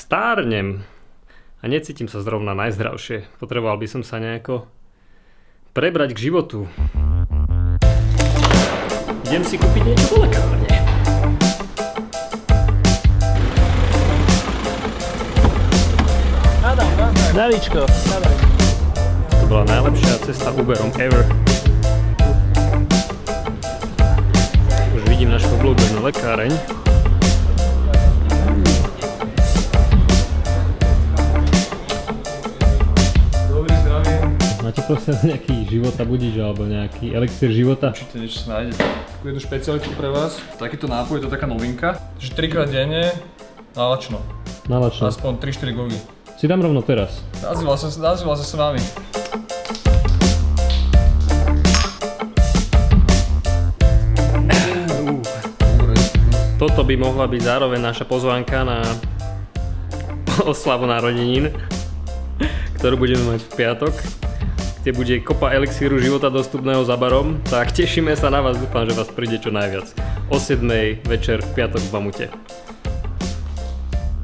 Stárnem a necítim sa zrovna najzdravšie. Potreboval by som sa nejako prebrať k životu. Idem si kúpiť niečo do lekárne. Davičko, To bola najlepšia cesta Uberom ever. Už vidím našu obľúbenú lekáreň. dobrý zdravie. Máte prosím nejaký života budič alebo nejaký elixír života? Určite niečo sa nájde. Takú jednu špecialitu pre vás. Takýto nápoj, to je taká novinka. Že 3-krát denne nalačno. Nalačno. Aspoň 3-4 gogy. Si dám rovno teraz. Nazýval sa s vami. Toto by mohla byť zároveň naša pozvánka na oslavu narodenín, ktorú budeme mať v piatok, kde bude kopa elixíru života dostupného za barom, tak tešíme sa na vás, dúfam, že vás príde čo najviac. O 7:00 večer v piatok v Bamute.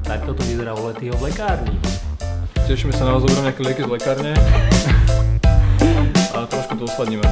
Tak toto vyzerá u Letýho v lekárni. Tešíme sa na vás, zoberiem nejaké lieky z lekárne. A trošku to usladníme.